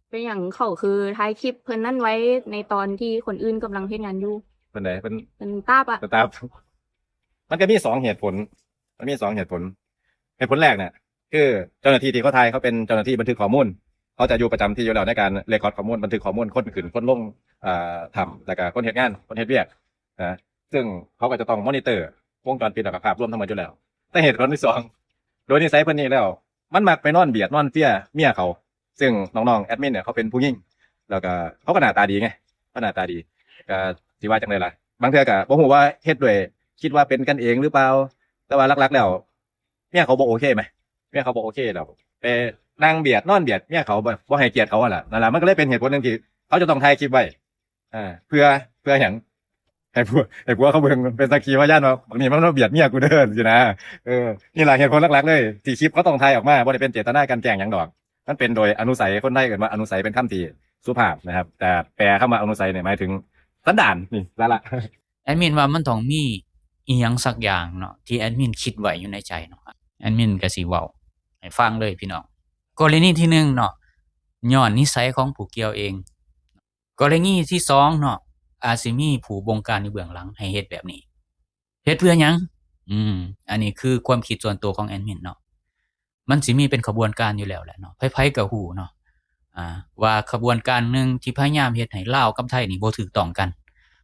เป็นอย่างเขาคือท้ายคลิปเพิ่นนั่นไว้ในตอนที่คนอื่นกำลังเฮ็ดงานอยู่เป็นไหนเป็นเป็นตาบอะสตาฟมันก็มีสองเหตุผลมันมีสองเหตุผลเหตุผลแรกเนี่ยคือเจ้าหน้าที่ที่เขาไทยเขาเป็นเจ้าหน้าที่บันทึกข้อมูลเขาจะอยู่ประจำที่อยู่แล้วในการเรคคอร์ดข้อมูลบันทึกข้อมูลคนขึ้นคนลงทำแล้วก็คนเฮ็ดงานคนเฮ็ดเวียกนะซึ่งเขาก็จะต้องมอนิเตอร์วงจรปิดและภาพรวมทั้งหมดอยู่แล้วแต่เหตุผลที่สองโดยนิสัยเพิ่นนี่แล้วมันมักไปนอนเบียดนอนเฟี้ยเมียเขาซึ่งน้องๆแอดมินเนี่ยเขาเป็นผู้หญิงแล้วก็เขาก็หน้าตาดีไงก็หน้าตาดีก็สิว่าจังได๋ล่ะบางเทื่อก็บ่ฮู้ว่าเฮ็ดด้วยคิดว่าเป็นกันเองหรือเปล่าแต่ว่าหลักๆแล้วเมียเขาบ่โอเคไหมเมียเขาบ่โอเคแล้วไปนั่งเบียดนอนเบียดเมียเขาบ่ให้เกียรติเขาอะล่ะนั่นล่ะมันก็เลยเป็นเหตุผลหนึงที่เขาจะต้องถ่ายคลิปไว้เพื่อหยังให้พวกเขาเบิ่งเป็นสักขีพยานว่าบางทีมันมาเบียดเมียกูเด้อสินะนี่แหละเหตุผลหลักๆเลยที่คลิปเขาต้องถ่ายออกมาบ่ได้เป็นเจตนาการแกล้งหยังดอกมันเป็นโดยอนุสัยคนไทยเอิ้นว่าอนุสัยเป็นคำที่สุภาพนะครับแต่แปลคำว่าอนุสัยเนี่ยหมายถึงสันดานนี่ละ แอดมินว่ามันต้องมีอีหยังสักอย่างเนาะที่แอดมินคิดไว้อยู่ในใจเนาะแอดมินก็สิเว้าให้ฟังเลยพี่น้องกรณีที่1เนาะย้อนนิสัยของผู้เกี่ยวเองกรณีที่2เนาะอาจสิมีผู้บงการอยู่เบื้องหลังให้เฮ็ดแบบนี้เฮ็ดเพื่อหยังอันนี้คือความคิดส่วนตัวของแอดมินเนาะมันสิมีเป็นขบวนการอยู่แล้วแหละเนาะไผๆก็ฮู้เนาะว่าขบวนการหนึ่งที่พยายามเฮ็ดให้ลาวกับไทยนี่บ่ถูกต้องกัน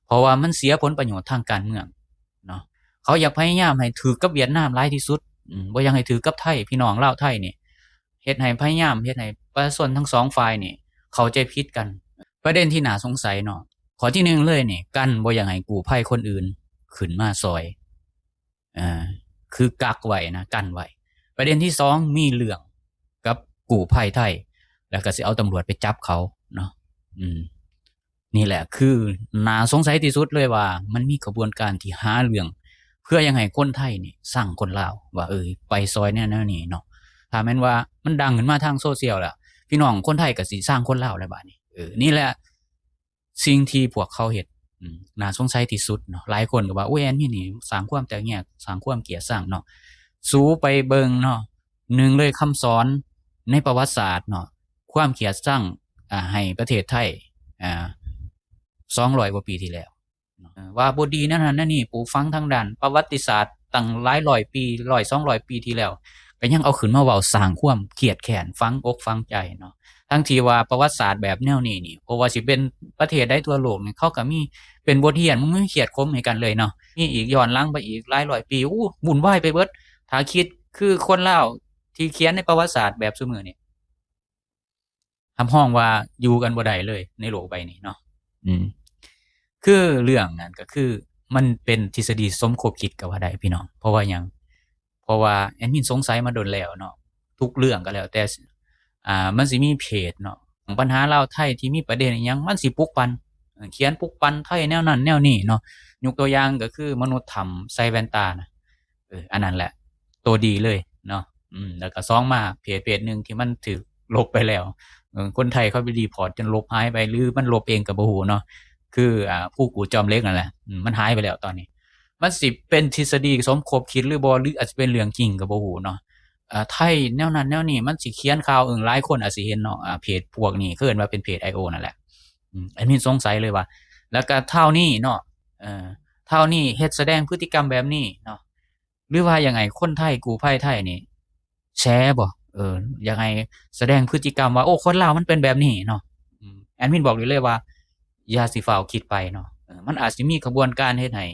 เพราะว่ามันเสียผลประโยชน์ทางการเมืองเนาะเขาอยากพยายามให้ถูกกับเวียดนามหลายที่สุดบ่อยากให้ถูกกับไทยพี่น้องลาวไทยนี่เฮ็ดให้พยายามเฮ็ดให้ประชาชนทั้งสองฝ่ายนี่เข้าใจผิดกันประเด็นที่น่าสงสัยเนาะข้อที่1เลยนี่กันบ่อยากให้กู้ภัยคนอื่นขึ้นมาซอยคือกักไว้นะกันไว้ประเด็นที่2มีเรื่องกับกู้ภัยไทยแล้วก็สิเอาตำรวจไปจับเขาเนาะนี่แหละคือน่าสงสัยที่สุดเลยว่ามันมีกระบวนการที่หาเรื่องเพื่อยังให้คนไทยนี่สั่งคนลาวว่าไปซอยแนวๆนี้เนาะถ้าแม่นว่ามันดังขึ้นมาทางโซเชียลแล้วพี่น้องคนไทยก็สิสร้างคนลาวแล้วบัดนี้นี่แหละสิ่งที่พวกเขาเฮ็ดน่าสงสัยที่สุดเนาะหลายคนก็ว่าอุ๊ยแอนนี่นี่สร้างความแตกแยกสร้างความเกลียดชังเนาะสู้ไปเบิ่งเนาะ1เลยคำสอนในประวัติศาสตร์เนาะความเกลียดชังให้ประเทศไทย200กว่าปีที่แล้วว่าบ่ดีนั่นนั่นนี่ปลูกฝังทางด้านประวัติศาสตร์ตั้งหลายร้อยปี100-200ปีที่แล้วก็ยังเอาขึ้นมาเว้าสร้างความเครียดแค้นฝังอกฝังใจเนาะทั้งที่ว่าประวัติศาสตร์แบบแนวนี้นี่บ่ว่าสิเป็นประเทศใดทั่วโลกนี่เขาก็มีเป็นบทเรียนมันมีเขียดคมให้กันเลยเนาะมีอีกย้อนหลังไปอีกหลายร้อยปีวุ่นวายไปเบิดถ้าคิดคือคนลาวที่เขียนในประวัติศาสตร์แบบซุมื้อนี้ทำห้องว่าอยู่กันบ่ได้เลยในโลกใบนี้เนาะคือเรื่องนั้นก็คือมันเป็นทฤษฎีสมคบคิดก็ว่าได้พี่น้องเพราะว่าหยังเพราะว่าแอดมินสงสัยมาโดนแล้วเนาะทุกเรื่องก็แล้วแต่มันสิมีเพจเนาะของปัญหาลาวไทยที่มีประเด็นอิหยังมันสิปลุกปั่นเขียนปลุกปั่นไทยแนวนั้นแนวนี้เนาะยกตัวอย่างก็คือมนุษย์ถ้ำใส่แว่นตานะอันนั้นแหละตัวดีเลยเนาะแล้วก็2มาเพจนึงที่มันถูกลบไปแล้วคนไทยเขาไปรีพอร์ตจนลบหายไปหรือมันลบเองก็บ่ฮู้เนาะคือผู้กูจอมเหล็กนั่นแหละมันหายไปแล้วตอนนี้มันสิเป็นทฤษฎีสมคบคิดหรือบ่หรืออาจจะเป็นเรื่องจริงก็บ่ฮู้เนาะไทยแนวนั้นแนวนี้มันสิเขียนข่าวหลายคนอาจสิเห็นเนาะเพจพวกนี้คือเอิ้นว่าเป็นเพจ IO นั่นแหละแอดมินสงสัยเลยว่าแล้วก็เท่านี้เนาะเท่านี้เฮ็ดแสดงพฤติกรรมแบบนี้เนาะหรือว่ายังไงคนไทยกู้ภัยไทยนี่แชร์บ่ยังไงแสดงพฤติกรรมว่าโอ้คนลาวมันเป็นแบบนี้เนาะแอดมินบอกเลยว่าอย่าสิฟ้าวคิดไปเนาะมันอาจสิมีกระบวนการเฮ็ดให้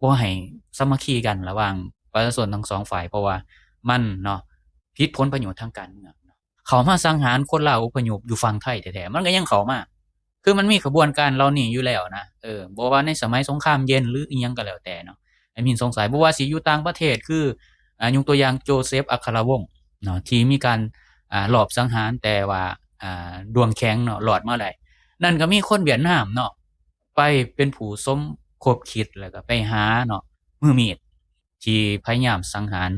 บ่ให้สามัคคีกันระหว่างประชาชนทั้ง2ฝ่ายเพราะว่ามันเนาะผิดผลประโยชน์ทางการเมืองเขามาสังหารคนลาวอพยพอยู่ฝั่งไทยแท้ๆมันก็ยังเข้ามาคือมันมีกระบวนการเหล่านี้อยู่แล้วนะบ่ว่าในสมัยสงครามเย็นหรืออิหยังก็แล้วแต่เนาะแอดมินสงสัยบ่ว่าสิอยู่ต่างประเทศคือยกตัวอย่างโจเซฟอัครวงศ์เนาะที่มีการลอบสังหารแต่ว่าดวงแข็งเนาะรอดมาได้นั่นก็มีคนเวียดนามเนาะไปเป็นผู้สมคบคิดแล้วก็ไปหาเนาะมือมีดที่พยายามสังหาร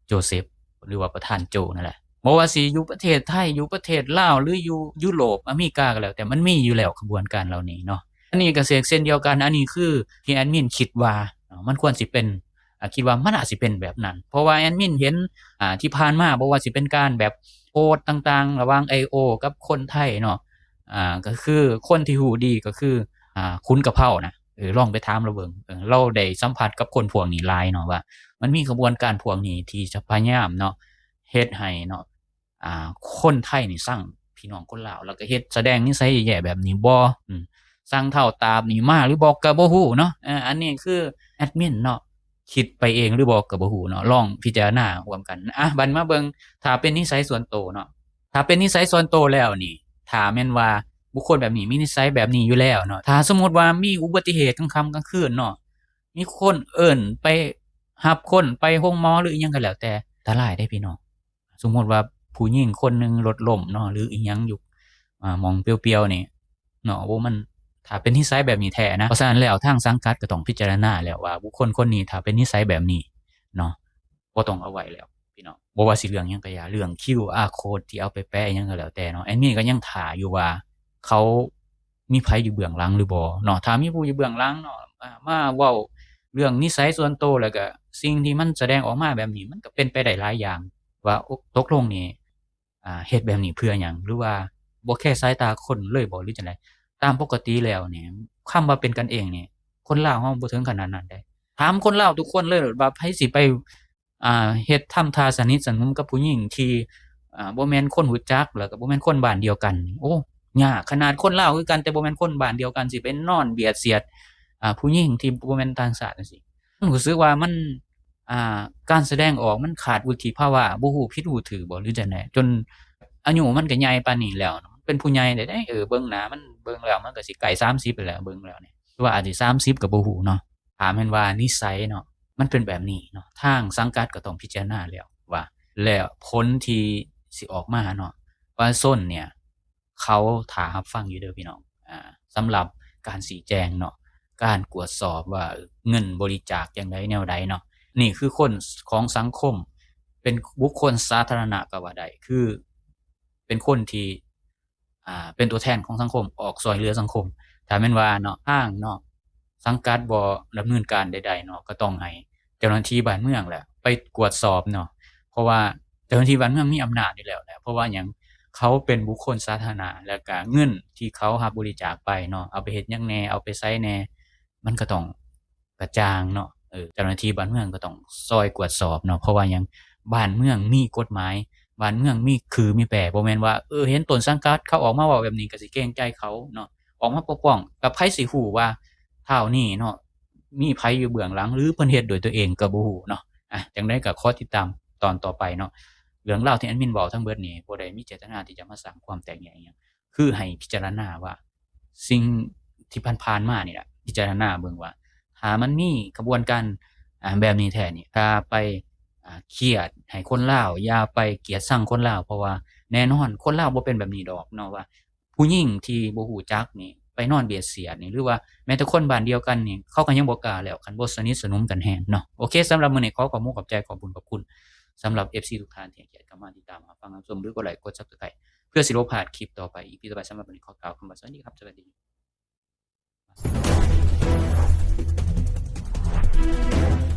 โจเซฟหรือว่าประธานโจนั่นแหละบ่ว่าสิอยู่ประเทศไทยอยู่ประเทศลาวหรืออยู่ยุโรปอเมริกาก็แล้วแต่มันมีอยู่แล้วกระบวนการเหล่านี้เนาะอันนี้ก็เช่นเดียวกันอันนี้คือที่แอดมินคิดว่ามันควรสิเป็นคิดว่ามันอาจสิเป็นแบบนั้นเพราะว่าแอดมินเห็นที่ผ่านมาบ่ว่าสิเป็นการแบบ โกฎต่างๆระหว่าง IO กับคนไทยเนาะก็คือคนที่รู้ดีก็คือคุณกะเพรานะลองไปถามเราเบิ่งเราได้สัมผัสกับคนพวกนี้หลายเนาะว่ามันมีกระบวนการพวกนี้ที่จะพยายามเนาะเฮ็ดให้เนาะคนไทยนี่ซังพี่น้องคนลาวแล้วก็เฮ็ดแสดงนิสัยแย่ๆแบบนี้บ่ซังเท่าตามนี่มาหรือบ่ก็บ่ฮู้เนาะอันนี้คือแอดมินเนาะคิดไปเองหรือบ่ก็บ่ฮู้เนาะลองพิจารณาร่วมกันบัดมาเบิ่งถ้าเป็นนิสัยส่วนตัวเนาะถ้าเป็นนิสัยส่วนตัวแล้วนี่ถ้าแม่นว่าบุคคลแบบนี้มีนิสัยแบบนี้อยู่แล้วเนาะถ้าสมมุติว่ามีอุบัติเหตุกลางค่ำกลางคืนเนาะมีคนเอิ้นไปรับคนไปโรงหมอหรืออิหยังก็แล้วแต่อันตรายเด้พี่น้องสมมุติว่าผู้หญิงคนหนึ่งรถล้มเนาะหรืออิหยังอยู่หม้องเปลี่ยวๆนี่เนาะโอ้มันถ้าเป็นนิสัยแบบนี้แท้นะเพราะฉะนั้นแล้วทางสังกัดก็ต้องพิจารณาแล้วว่าบุคคลคนนี้ถ้าเป็นนิสัยแบบนี้เนาะบ่ต้องเอาไว้แล้วพี่น้องบ่ว่าสิเรื่องหยังก็อย่าเรื่อง QR code ที่เอาไปแปะอิหยังก็แล้วแต่เนาะแอดมินก็ยังท่าอยู่ว่าเขามีไผอยู่เบื้องหลังหรือบ่เนาะถ้ามีผู้อยู่เบื้องหลังเนาะมาเว้าเรื่องนิสัยส่วนตัวแล้วก็สิ่งที่มันแสดงออกมาแบบนี้มันก็เป็นไปได้หลายอย่างว่าตกลงนี่เฮ็ดแบบนี้เพื่อหยังหรือว่าบ่แคร์สายตาคนเลยบ่หรือจังได๋ตามปกติแล้วนี่คำว่าเป็นกันเองนี่คนลาวเราบ่ถึงขนาดนั้นเดะถามคนลาวทุกคนเลยว่าไผสิไปเฮ็ดทำท่าสนิทสนมกับผู้หญิงที่บ่แม่นคนรู้จักแล้วก็บ่แม่นคนบ้านเดียวกันโอ้ยากขนาดคนลาวคือกันแต่บ่แม่นคนบ้านเดียวกันสิไปนอนเบียดเสียดผู้หญิงที่บ่แม่นต่างชาติจังซี่รู้สึกว่ามันการแสดงออกมันขาดวุฒิภาวะบ่ฮู้ผิดฮู้ถูกบ่หรือจังได๋จนอายุมันก็ใหญ่ปานนี้แล้วเป็นผู้ใหญ่แล้วเดะเบิ่งหน้ามันเบิ่งแล้วมันก็สิใกล้30แล้วแหละเบิ่งแล้วนี่หรือว่าอาจสิ30ก็บ่ฮู้เนาะถ้าแม่นว่านิสัยเนาะมันเป็นแบบนี้เนาะทางสังกัดก็ต้องพิจารณาแล้วว่าแล้วผลที่สิออกมาเนาะว่าส้นเนี่ยเขาท่ารับฟังอยู่เด้อพี่น้องสำหรับการชี้แจงเนาะการตรวจสอบว่าเงินบริจาคจั่งใดแนวใดเนาะนี่คือคนของสังคมเป็นบุคคลสาธารณะก็ว่าได้คือเป็นคนที่เป็นตัวแทนของสังคมออกช่วยเหลือสังคมถ้าแม่นว่าเนาะทางเนาะสังกัดบ่ดำเนินการใดๆเนาะก็ต้องให้เจ้าหน้าที่บ้านเมืองแหละไปตรวจสอบเนาะเพราะว่าเจ้าหน้าที่บ้านเมืองมีอำนาจอยู่แล้วแหละเพราะว่าหยังเขาเป็นบุคคลสาธารณะแล้วก็เงินที่เขารับบริจาคไปเนาะเอาไปเฮ็ดหยังแหน่เอาไปไสแหน่มันก็ต้องกระจ่างเนาะเจ้าหน้าที่บ้านเมืองก็ต้องช่วยตรวจสอบเนาะเพราะว่าหยังบ้านเมืองมีกฎหมายบ้านเมืองมีคือมีแปรบ่แม่นว่าเห็นต้นสังกัดเขาออกมาเว้าแบบนี้ก็สิเกรงใจเขาเนาะออกมาปกป้องก็ไผสิรู้ว่าเท่านี้เนาะมีไผอยู่เบื้องหลังหรือเพิ่นเฮ็ดด้วยตัวเองก็บ่รู้เนาะจั่งใดก็ขอติดตามตอนต่อไปเนาะเรื่องราวที่แอดมินเว้าทั้งเบิดนี้บ่ได้มีเจตนาที่จะมาสร้างความแตกแยกอิหยังคือให้พิจารณาว่าสิ่งที่ผ่านๆมานี่ล่ะพิจารณาเบิ่งว่าถ้ามันมีกระบวนการแบบนี้แท้นี่ถ้าไปเครียดให้คนลาวอย่าไปเกลียดชังคนลาวเพราะว่าแน่นอนคนลาวบ่เป็นแบบนี้ดอกเนาะว่าผู้หญิงที่บ่รู้จักนี่ไปนอนเบียดเสียดนี่หรือว่าแม้แต่คนบ้านเดียวกันนี่เขาก็ยังบ่กล้าแล้วคันบ่สนิทสนมกันแรงเนาะโอเคสำหรับมื้อนี้ขอขอบมุกขอบใจขอบบุญขอบคุณสำหรับ FC ทุกท่านที่ให้เกียรติเข้ามาติดตามรับฟังรับชมหรือกดไลค์กด Subscribe เพื่อสิบ่พลาดคลิปต่อไป EP ต่อไปสำหรับวันนี้ขอกล่าวคำว่าสวัสดีครับสวัสดี